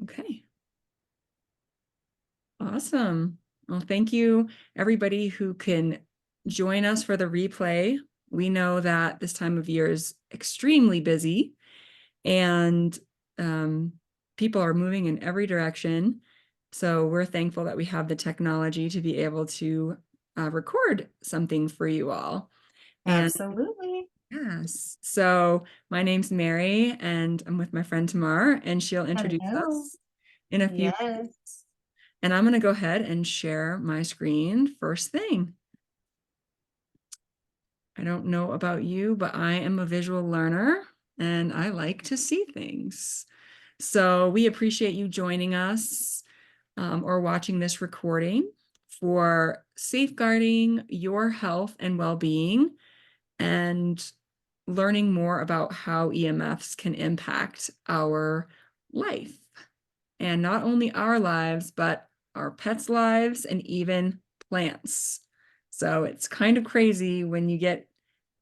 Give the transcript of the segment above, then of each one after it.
Okay. Awesome. Well, thank you, everybody who can join us for the replay. We know that this time of year is extremely busy and people are moving in every direction. So we're thankful that we have the technology to be able to record something for you all. And Absolutely. yes, so my name's Mary and I'm with my friend Tamar, and she'll introduce Hello. us in a few. Yes. And I'm going to go ahead and share my screen first thing. I don't know about you, but I am a visual learner and I like to see things. So we appreciate you joining us or watching this recording for safeguarding your health and well-being and learning more about how EMFs can impact our life. And not only our lives, but our pets' lives and even plants. So it's kind of crazy when you get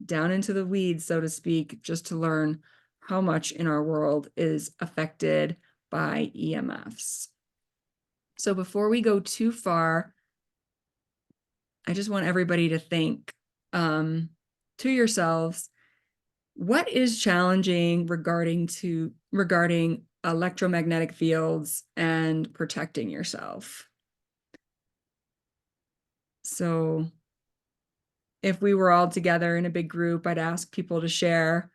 down into the weeds, so to speak, just to learn how much in our world is affected by EMFs. So before we go too far, I just want everybody to think to yourselves, what is challenging regarding electromagnetic fields and protecting yourself? So if we were all together in a big group, I'd ask people to share,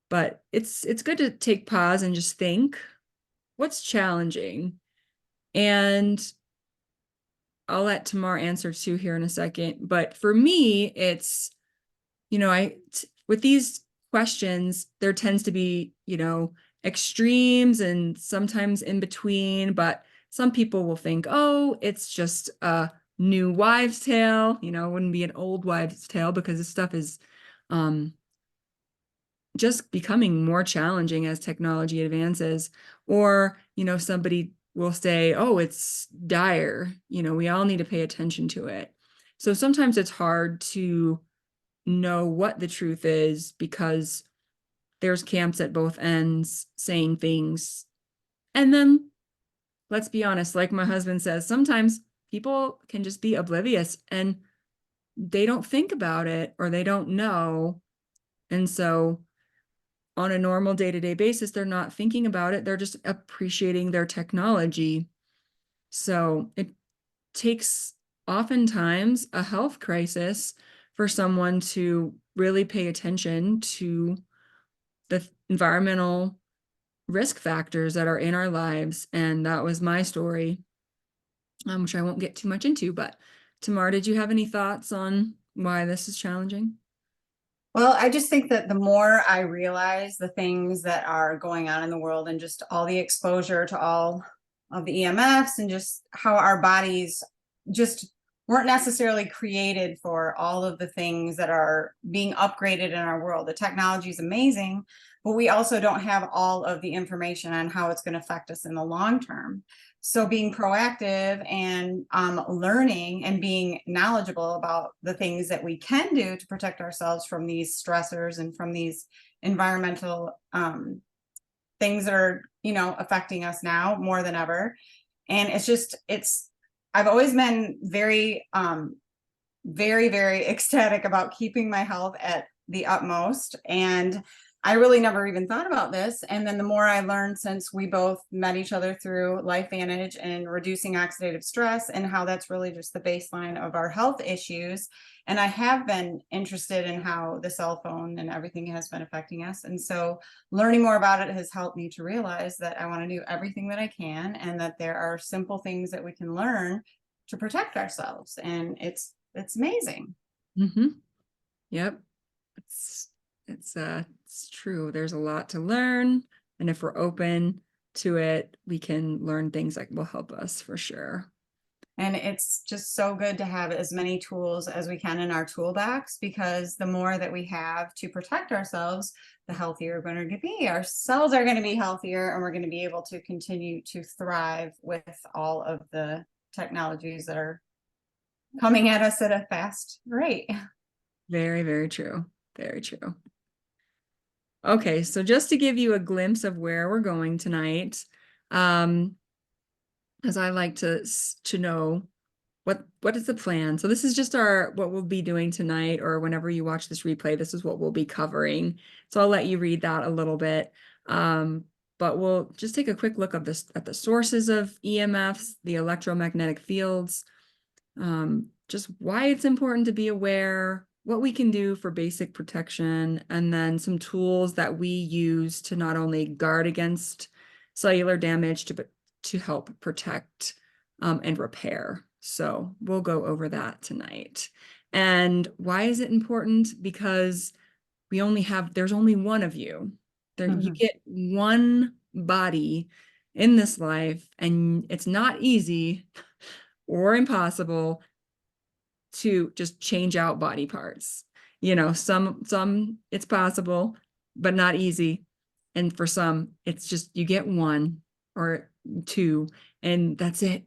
but it's good to take pause and just think, what's challenging? And I'll let Tamar answer too here in a second. But for me, it's, with these questions, there tends to be, extremes and sometimes in between, but some people will think, oh, it's just a new wives' tale, it wouldn't be an old wives' tale because this stuff is just becoming more challenging as technology advances. Or, somebody will say, oh, it's dire, we all need to pay attention to it. So sometimes it's hard to know what the truth is because there's camps at both ends saying things. And then let's be honest, like my husband says, sometimes people can just be oblivious and they don't think about it or they don't know. And so on a normal day-to-day basis, they're not thinking about it. They're just appreciating their technology. So it takes oftentimes a health crisis for someone to really pay attention to the environmental risk factors that are in our lives. And that was my story, which I won't get too much into. But Tamar, did you have any thoughts on why this is challenging? Well, I just think that the more I realize the things that are going on in the world and just all the exposure to all of the EMFs and just how our bodies just weren't necessarily created for all of the things that are being upgraded in our world. The technology is amazing, but we also don't have all of the information on how it's going to affect us in the long term. So being proactive and learning and being knowledgeable about the things that we can do to protect ourselves from these stressors and from these environmental things that are, affecting us now more than ever. And I've always been very, very, very ecstatic about keeping my health at the utmost. And I really never even thought about this. And then the more I learned since we both met each other through LifeVantage and reducing oxidative stress and how that's really just the baseline of our health issues. And I have been interested in how the cell phone and everything has been affecting us. And so learning more about it has helped me to realize that I want to do everything that I can and that there are simple things that we can learn to protect ourselves. And it's amazing. Mm-hmm. Yep. It's true. There's a lot to learn. And if we're open to it, we can learn things that will help us for sure. And it's just so good to have as many tools as we can in our toolbox, because the more that we have to protect ourselves, the healthier we're going to be. Our cells are going to be healthier and we're going to be able to continue to thrive with all of the technologies that are coming at us at a fast rate. Very, very true. Very true. Okay, so just to give you a glimpse of where we're going tonight, as I like to know what is the plan. So this is just our what we'll be doing tonight, or whenever you watch this replay, this is what we'll be covering. So I'll let you read that a little bit. But we'll just take a quick look at the sources of EMFs, the electromagnetic fields, just why it's important to be aware, what we can do for basic protection, and then some tools that we use to not only guard against cellular damage, but to help protect and repair. So we'll go over that tonight. And why is it important? Because there's only one of you. You get one body in this life, and it's not easy or impossible to just change out body parts. Some it's possible, but not easy. And for some, it's just you get one or two, and that's it.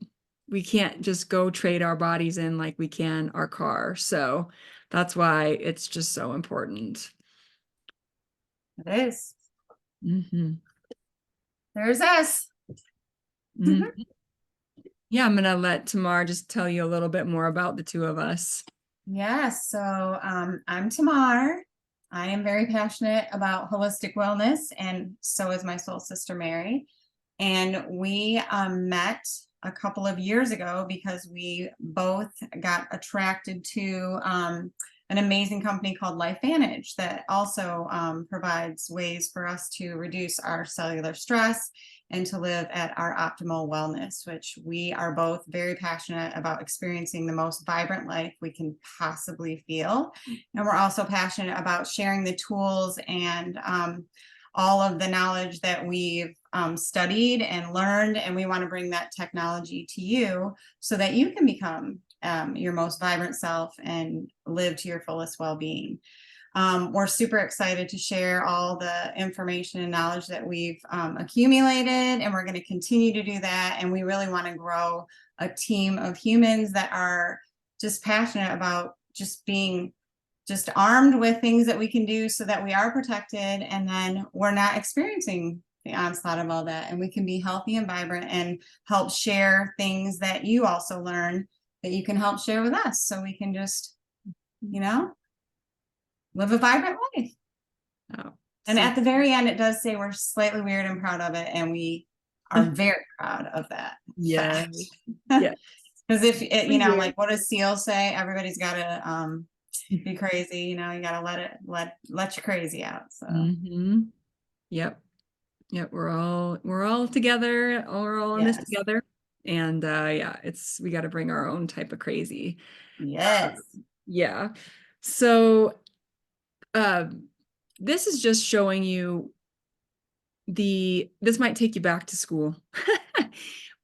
We can't just go trade our bodies in like we can our car. So that's why it's just so important. It is. Mm-hmm. There's us. Mm-hmm. Yeah, I'm gonna let Tamar just tell you a little bit more about the two of us. Yes. So I'm Tamar. I am very passionate about holistic wellness, and so is my soul sister Mary. And we met a couple of years ago because we both got attracted to an amazing company called LifeVantage that also provides ways for us to reduce our cellular stress and to live at our optimal wellness, which we are both very passionate about experiencing the most vibrant life we can possibly feel. And we're also passionate about sharing the tools and all of the knowledge that we've studied and learned, and we want to bring that technology to you so that you can become your most vibrant self and live to your fullest well-being. We're super excited to share all the information and knowledge that we've accumulated, and we're going to continue to do that. And we really want to grow a team of humans that are just passionate about just being just armed with things that we can do so that we are protected, and then we're not experiencing the onslaught of all that, and we can be healthy and vibrant and help share things that you also learn that you can help share with us, so we can just live a vibrant life. Oh, and at the very end, it does say we're slightly weird and proud of it, and we are very proud of that. yeah, yeah. Because if it, Weird. like, what does Seal say? Everybody's got to be crazy. You got to let your crazy out. So Yep. We're all together. We're all in this yes. together. And yeah, we got to bring our own type of crazy. Yes. Yeah. So this is just showing you this might take you back to school,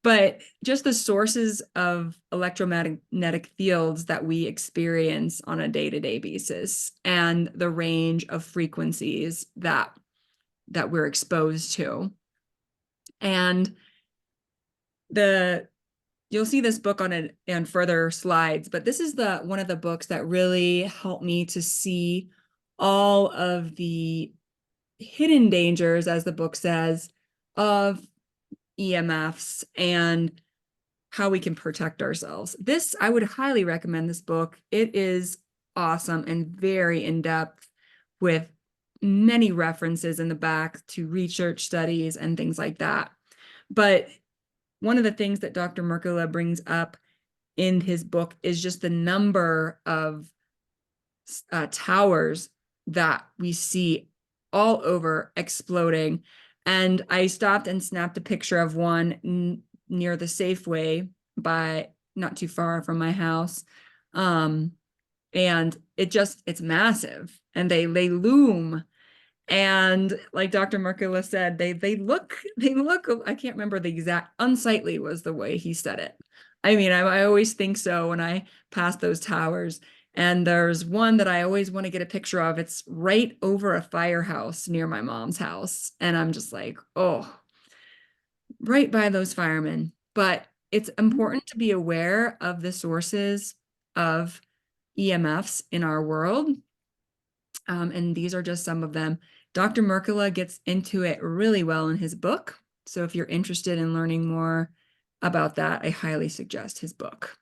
but just the sources of electromagnetic fields that we experience on a day-to-day basis, and the range of frequencies that we're exposed to. And you'll see this book on further slides, but this is one of the books that really helped me to see all of the hidden dangers, as the book says, of EMFs and how we can protect ourselves. I would highly recommend this book. It is awesome and very in-depth, with many references in the back to research studies and things like that. But one of the things that Dr. Mercola brings up in his book is just the number of towers that we see all over exploding. And I stopped and snapped a picture of one near the Safeway, by not too far from my house. And it's massive, and they loom. And like Dr. Mercola said, they look, I can't remember the exact, unsightly was the way he said it. I mean, I always think so when I pass those towers. And there's one that I always want to get a picture of. It's right over a firehouse near my mom's house. And I'm just like, oh, right by those firemen. But it's important to be aware of the sources of EMFs in our world. And these are just some of them. Dr. Mercola gets into it really well in his book. So if you're interested in learning more, about that, I highly suggest his book.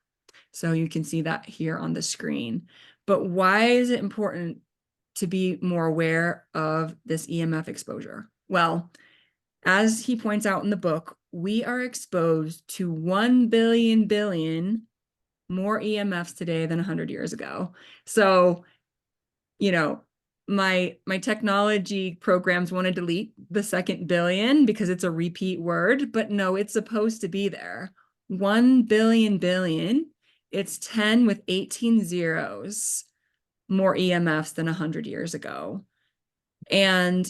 So you can see that here on the screen. But why is it important to be more aware of this EMF exposure? Well, as he points out in the book, we are exposed to 1 billion more EMFs today than 100 years ago. So, you know, my technology programs want to delete the second billion because it's a repeat word, but no, it's supposed to be there. 1 billion, it's 10 with 18 zeros more EMFs than 100 years ago. And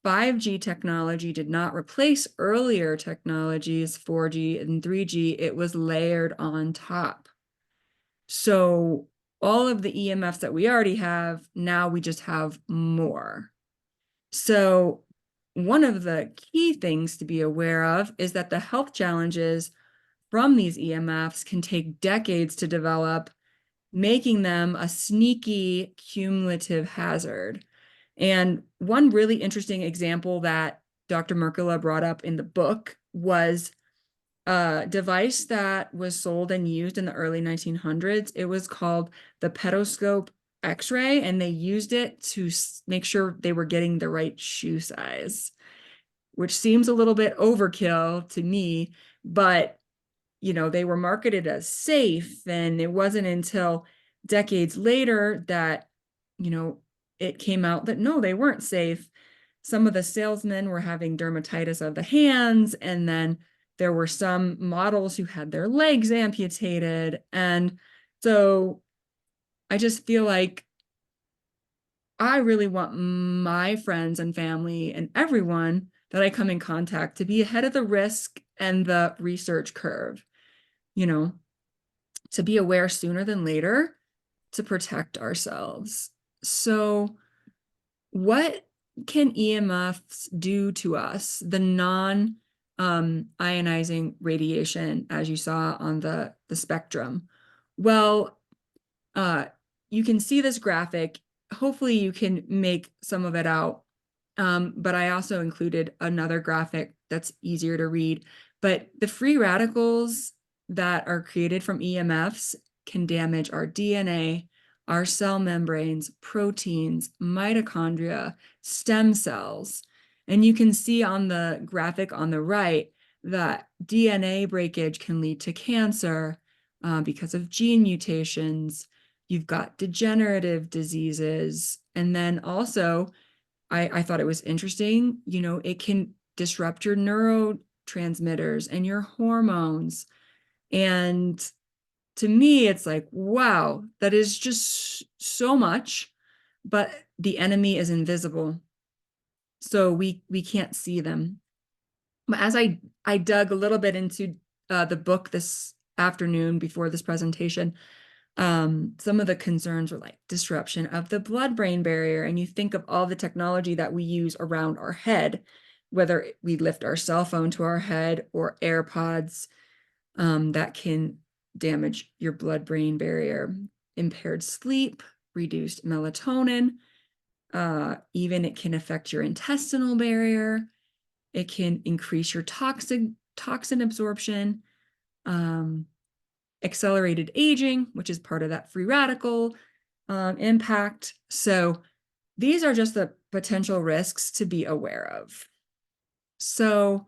5G technology did not replace earlier technologies, 4G and 3G, it was layered on top. So all of the EMFs that we already have, now we just have more. So one of the key things to be aware of is that the health challenges from these EMFs can take decades to develop, making them a sneaky cumulative hazard. And one really interesting example that Dr. Merkula brought up in the book was a device that was sold and used in the early 1900s. It was called the petoscope X-ray, and they used it to make sure they were getting the right shoe size, which seems a little bit overkill to me, but they were marketed as safe, and it wasn't until decades later that, it came out that no, they weren't safe. Some of the salesmen were having dermatitis of the hands, and then there were some models who had their legs amputated. And so I just feel like I really want my friends and family and everyone that I come in contact to be ahead of the risk and the research curve, to be aware sooner than later to protect ourselves. So what can EMFs do to us? The non-ionizing radiation, as you saw on the spectrum. Well, you can see this graphic. Hopefully you can make some of it out. But I also included another graphic that's easier to read. But the free radicals that are created from EMFs can damage our DNA, our cell membranes, proteins, mitochondria, stem cells. And you can see on the graphic on the right that DNA breakage can lead to cancer because of gene mutations. You've got degenerative diseases. And then also, I thought it was interesting, it can disrupt your neurotransmitters and your hormones. And to me, it's like, wow, that is just so much, but the enemy is invisible. So we can't see them. But as I dug a little bit into the book this afternoon before this presentation, some of the concerns were like disruption of the blood-brain barrier. And you think of all the technology that we use around our head, whether we lift our cell phone to our head or AirPods, that can damage your blood-brain barrier, impaired sleep, reduced melatonin, even it can affect your intestinal barrier. It can increase your toxin absorption, accelerated aging, which is part of that free radical impact. So these are just the potential risks to be aware of. So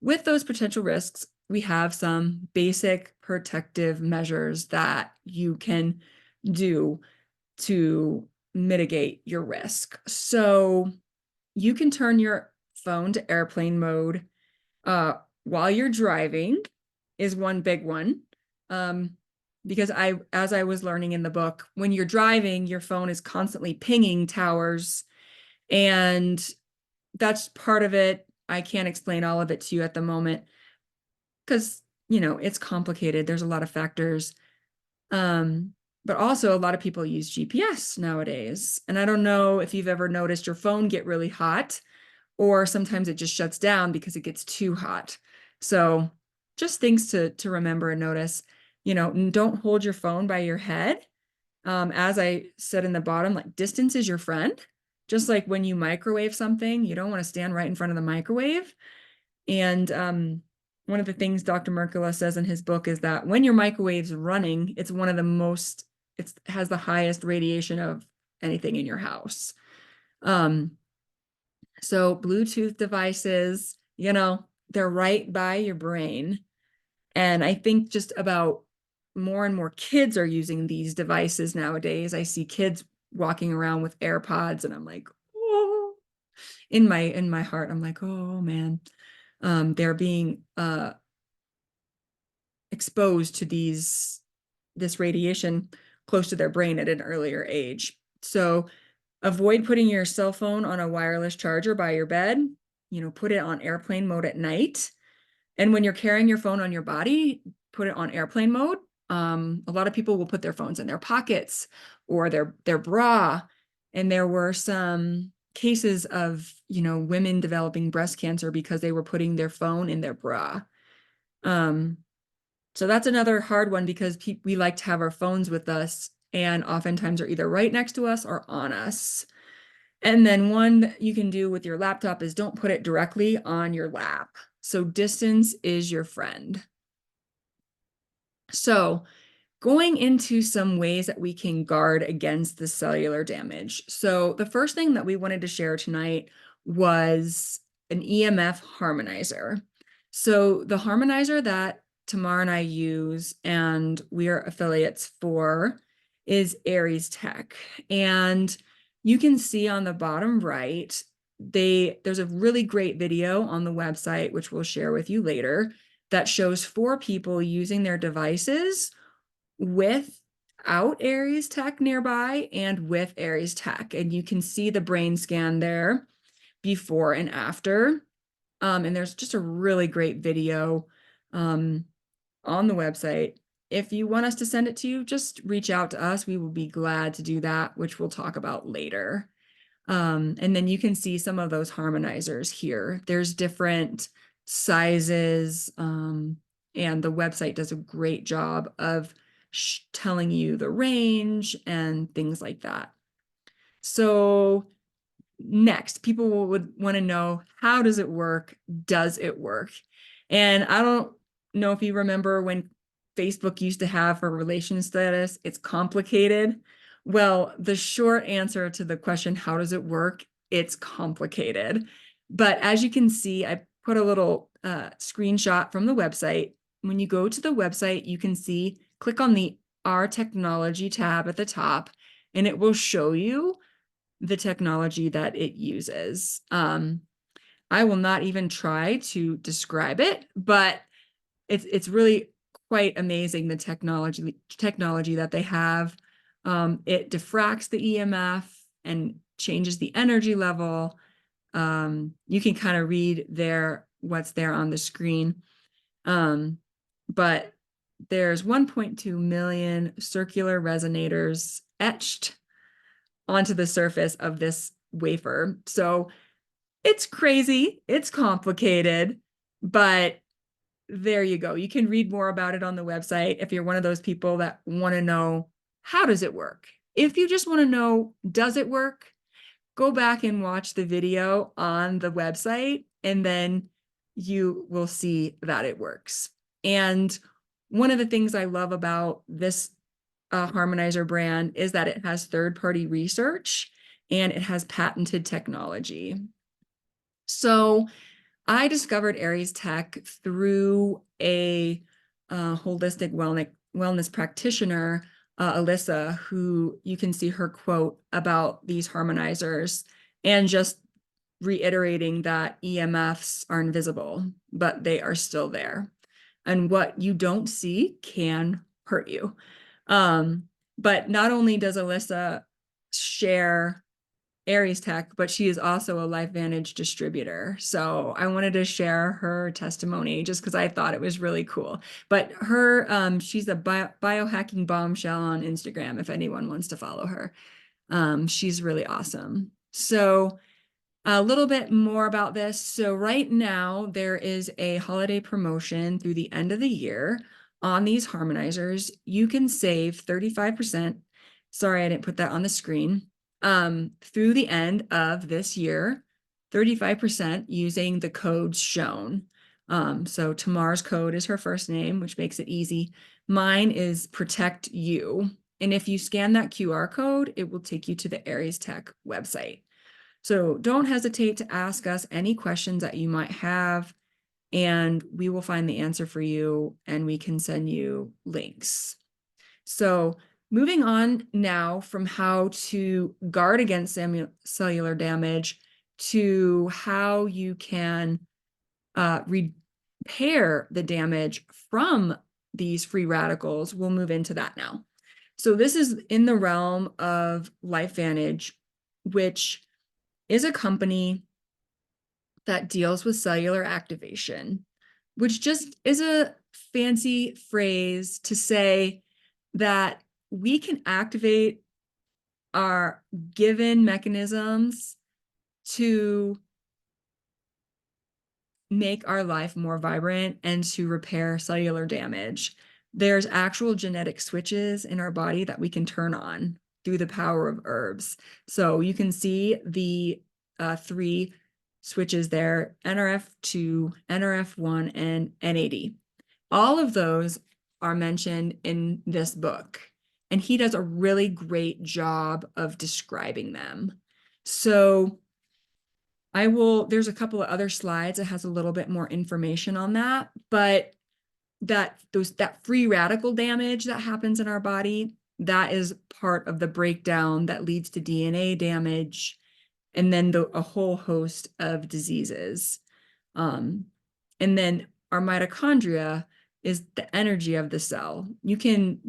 with those potential risks, we have some basic protective measures that you can do to mitigate your risk. So you can turn your phone to airplane mode while you're driving is one big one. Because as I was learning in the book, when you're driving, your phone is constantly pinging towers, and that's part of it. I can't explain all of it to you at the moment because, it's complicated. There's a lot of factors. But also a lot of people use GPS nowadays. And I don't know if you've ever noticed your phone get really hot, or sometimes it just shuts down because it gets too hot. So just things to remember and notice, don't hold your phone by your head. As I said in the bottom, like distance is your friend. Just like when you microwave something, you don't want to stand right in front of the microwave. And one of the things Dr. Mercola says in his book is that when your microwave's running, it's one of the most, it has the highest radiation of anything in your house. So Bluetooth devices, they're right by your brain. And I think just about more and more kids are using these devices nowadays. I see kids walking around with AirPods and I'm like, oh, in my heart, I'm like, oh man, they're being exposed to this radiation close to their brain at an earlier age. So avoid putting your cell phone on a wireless charger by your bed. Put it on airplane mode at night. And when you're carrying your phone on your body, put it on airplane mode. A lot of people will put their phones in their pockets or their bra. And there were some cases of, women developing breast cancer because they were putting their phone in their bra. So that's another hard one because we like to have our phones with us and oftentimes are either right next to us or on us. And then one that you can do with your laptop is don't put it directly on your lap. So distance is your friend. So going into some ways that we can guard against the cellular damage. So the first thing that we wanted to share tonight was an EMF harmonizer. So the harmonizer that Tamar and I use and we are affiliates for is Aries Tech. And you can see on the bottom right, there's a really great video on the website, which we'll share with you later, that shows 4 people using their devices without Aries Tech nearby and with Aries Tech. And you can see the brain scan there before and after. And there's just a really great video on the website. If you want us to send it to you, just reach out to us. We will be glad to do that, which we'll talk about later. And then you can see some of those harmonizers here. There's different sizes, and the website does a great job of telling you the range and things like that. So next, people would want to know, how does it work? Does it work? And I don't know if you remember when Facebook used to have for relation status, it's complicated. Well, the short answer to the question, how does it work? It's complicated. But as you can see, I put a little screenshot from the website. When you go to the website, you can see, click on the Our Technology tab at the top, and it will show you the technology that it uses. I will not even try to describe it, but it's really quite amazing, the technology that they have. It diffracts the EMF and changes the energy level. You can kind of read what's there on the screen. But there's 1.2 million circular resonators etched onto the surface of this wafer. So it's crazy, it's complicated, but there you go. You can read more about it on the website if you're one of those people that want to know, how does it work? If you just want to know, does it work? Go back and watch the video on the website, and then you will see that it works. And one of the things I love about this harmonizer brand is that it has third-party research and it has patented technology. So I discovered Aries Tech through a holistic wellness practitioner, Alyssa, who you can see her quote about these harmonizers and just reiterating that EMFs are invisible, but they are still there. And what you don't see can hurt you. But not only does Alyssa share Aries Tech, but she is also a LifeVantage distributor. So I wanted to share her testimony just because I thought it was really cool. But she's a biohacking bombshell on Instagram if anyone wants to follow her. She's really awesome. So a little bit more about this. So right now there is a holiday promotion through the end of the year on these harmonizers. You can save 35%. Sorry, I didn't put that on the screen. Through the end of this year, 35% using the codes shown. So Tamar's code is her first name, which makes it easy. Mine is Protect You. And if you scan that QR code, it will take you to the Aries Tech website. So don't hesitate to ask us any questions that you might have, and we will find the answer for you and we can send you links. So moving on now from how to guard against cellular damage to how you can repair the damage from these free radicals, we'll move into that now. So this is in the realm of LifeVantage, which is a company that deals with cellular activation, which just is a fancy phrase to say that we can activate our given mechanisms to make our life more vibrant and to repair cellular damage. There's actual genetic switches in our body that we can turn on through the power of herbs. So you can see the three switches there: NRF2, NRF1, and NAD. All of those are mentioned in this book, and he does a really great job of describing them. So there's a couple of other slides that has a little bit more information on that, but that free radical damage that happens in our body, that is part of the breakdown that leads to DNA damage, and then a whole host of diseases. And then our mitochondria is the energy of the cell. You can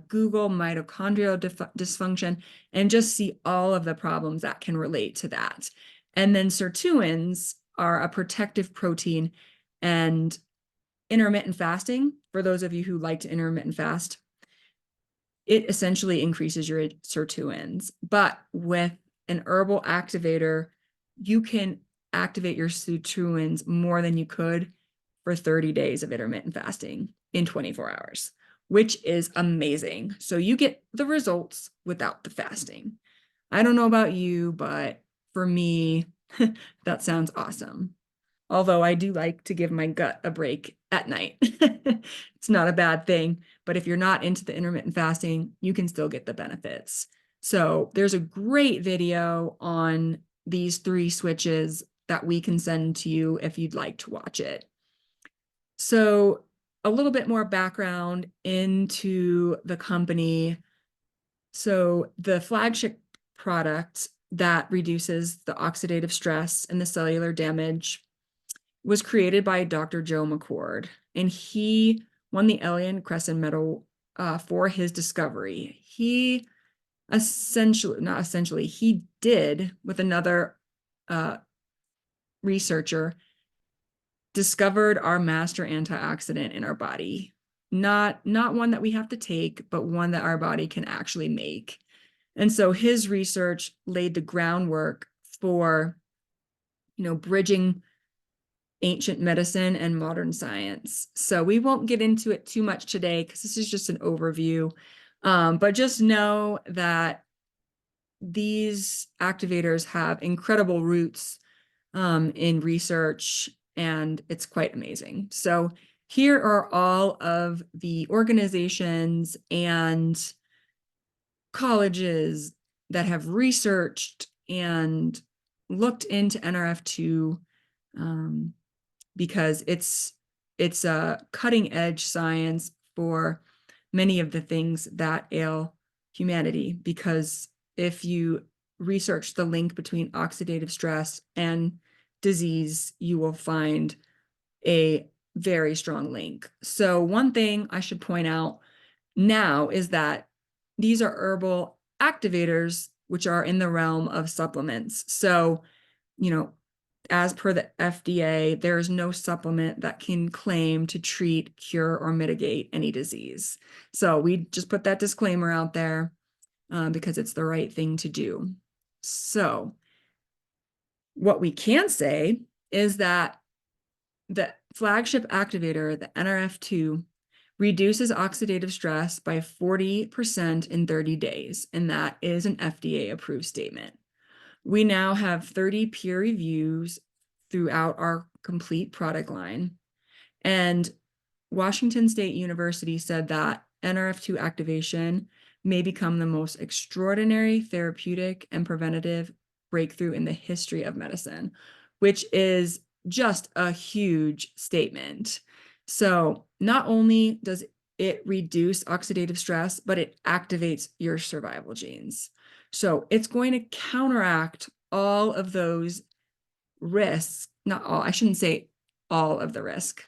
Google mitochondrial dysfunction and just see all of the problems that can relate to that. And then sirtuins are a protective protein, and intermittent fasting, for those of you who like to intermittent fast, it essentially increases your sirtuins. But with an herbal activator, you can activate your sirtuins more than you could for 30 days of intermittent fasting in 24 hours, which is amazing. So you get the results without the fasting. I don't know about you, but for me, that sounds awesome. Although I do like to give my gut a break at night. It's not a bad thing, but if you're not into the intermittent fasting, you can still get the benefits. So there's a great video on these three switches that we can send to you if you'd like to watch it. So a little bit more background into the company. So the flagship product that reduces the oxidative stress and the cellular damage was created by Dr. Joe McCord, and he won the Alien Crescent Medal for his discovery. He he did, with another researcher, discovered our master antioxidant in our body. Not one that we have to take, but one that our body can actually make. And so his research laid the groundwork for, bridging ancient medicine and modern science. So we won't get into it too much today because this is just an overview. But just know that these activators have incredible roots in research, and it's quite amazing. So here are all of the organizations and colleges that have researched and looked into NRF2, because it's a cutting edge science for many of the things that ail humanity. Because if you research the link between oxidative stress and disease, you will find a very strong link. So one thing I should point out now is that these are herbal activators, which are in the realm of supplements. So, as per the FDA, there is no supplement that can claim to treat, cure, or mitigate any disease. So we just put that disclaimer out there because it's the right thing to do. So what we can say is that the flagship activator, the NRF2, reduces oxidative stress by 40% in 30 days, and that is an FDA-approved statement. We now have 30 peer reviews throughout our complete product line. And Washington State University said that NRF2 activation may become the most extraordinary therapeutic and preventative breakthrough in the history of medicine, which is just a huge statement. So not only does it reduce oxidative stress, but it activates your survival genes. So it's going to counteract all of those risks, not all, I shouldn't say all of the risk.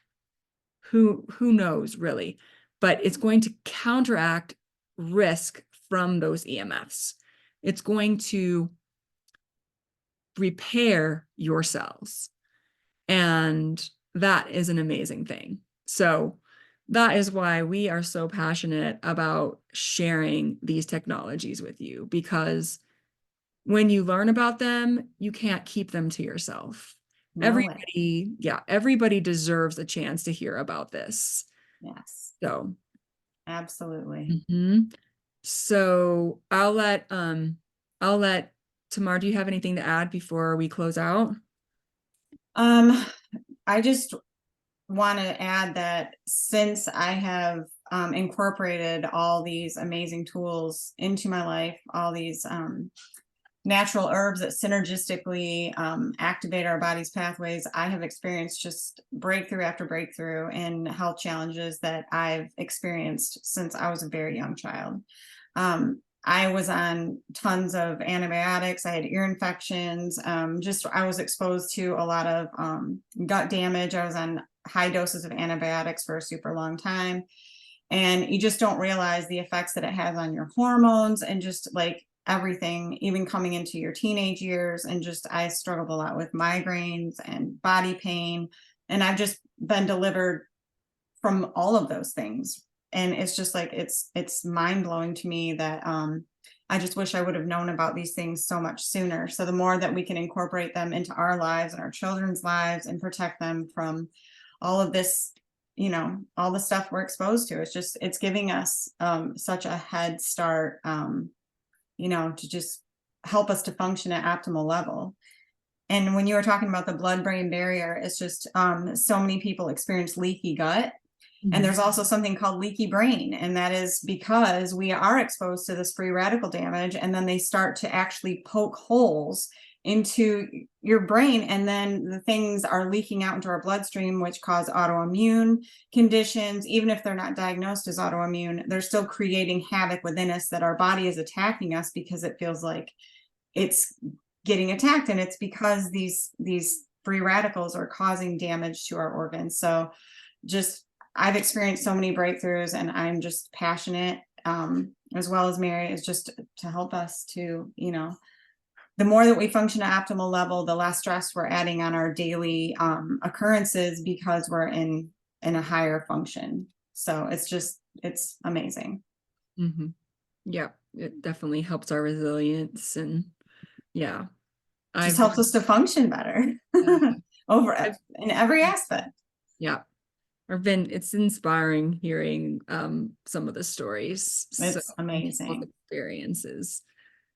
Who knows really, but it's going to counteract risk from those EMFs. It's going to repair your cells. And that is an amazing thing. So that is why we are so passionate about sharing these technologies with you, because when you learn about them, you can't keep them to yourself. No way. Everybody deserves a chance to hear about this. Yes, So, absolutely. so I'll let Tamar, do you have anything to add before we close out? I just want to add that since I have incorporated all these amazing tools into my life, all these natural herbs that synergistically activate our body's pathways, I have experienced just breakthrough after breakthrough in health challenges that I've experienced since I was a very young child. I was on tons of antibiotics. I had ear infections. I was exposed to a lot of gut damage. I was on high doses of antibiotics for a super long time. And you just don't realize the effects that it has on your hormones and just like everything, even coming into your teenage years. And just, I struggled a lot with migraines and body pain. And I've just been delivered from all of those things. And it's just like, it's mind blowing to me that I just wish I would have known about these things so much sooner. So the more that we can incorporate them into our lives and our children's lives and protect them from all of this, all the stuff we're exposed to, it's giving us such a head start, to just help us to function at optimal level. And when you were talking about the blood-brain barrier, it's just so many people experience leaky gut. And there's also something called leaky brain. And that is because we are exposed to this free radical damage. And then they start to actually poke holes into your brain. And then the things are leaking out into our bloodstream, which cause autoimmune conditions. Even if they're not diagnosed as autoimmune, they're still creating havoc within us that our body is attacking us because it feels like it's getting attacked. And it's because these free radicals are causing damage to our organs. So I've experienced so many breakthroughs, and I'm just passionate, as well as Mary, is just to help us to, the more that we function at optimal level, the less stress we're adding on our daily occurrences because we're in a higher function. So it's amazing. Mm-hmm. Yeah, it definitely helps our resilience, and yeah, Just helps us to function better in every aspect. Yeah. It's inspiring hearing some of the stories. It's amazing. Experiences.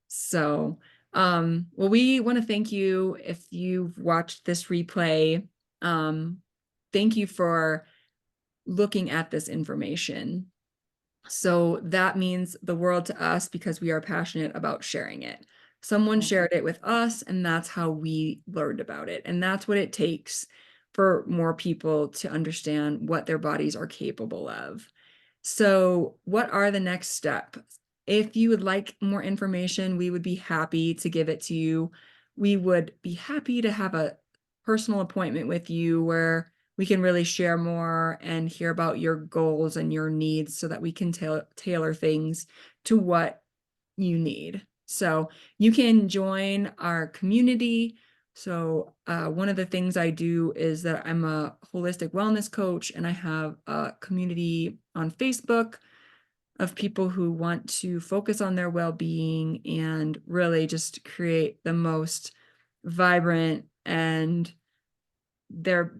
So well, we want to thank you if you've watched this replay. Thank you for looking at this information. So that means the world to us because we are passionate about sharing it. Someone shared it with us, and that's how we learned about it. And that's what it takes for more people to understand what their bodies are capable of. So what are the next steps? If you would like more information, we would be happy to give it to you. We would be happy to have a personal appointment with you where we can really share more and hear about your goals and your needs so that we can tailor things to what you need. So you can join our community. So one of the things I do is that I'm a holistic wellness coach, and I have a community on Facebook of people who want to focus on their well-being and really just create the most vibrant and their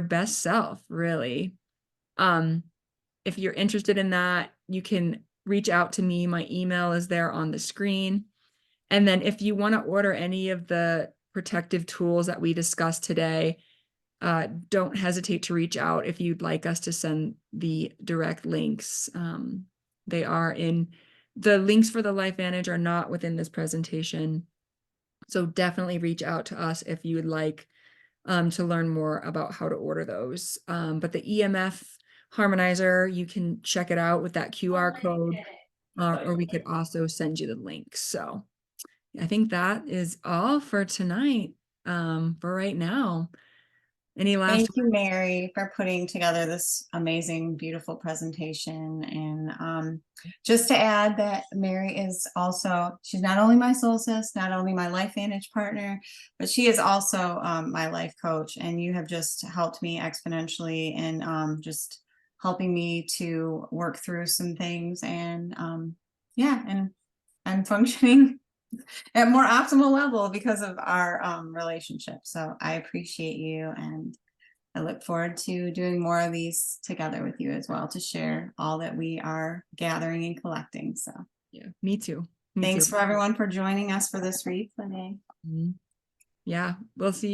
best self, really. If you're interested in that, you can reach out to me. My email is there on the screen. And then if you want to order any of the protective tools that we discussed today, don't hesitate to reach out if you'd like us to send the direct links. They are in the links for the LifeVantage are not within this presentation. So definitely reach out to us if you would like to learn more about how to order those. But the EMF harmonizer, you can check it out with that QR code, or we could also send you the links. So I think that is all for tonight, for right now. Any last Thank you, Mary, for putting together this amazing, beautiful presentation. And just to add that Mary is also, she's not only my soul sis, not only my LifeVantage partner, but she is also my life coach. And you have just helped me exponentially in just helping me to work through some things. And yeah, and I'm functioning at more optimal level because of our relationship. So I appreciate you, and I look forward to doing more of these together with you as well, to share all that we are gathering and collecting. So yeah, me too. Me thanks too. for everyone for joining us for this replay. Yeah, we'll see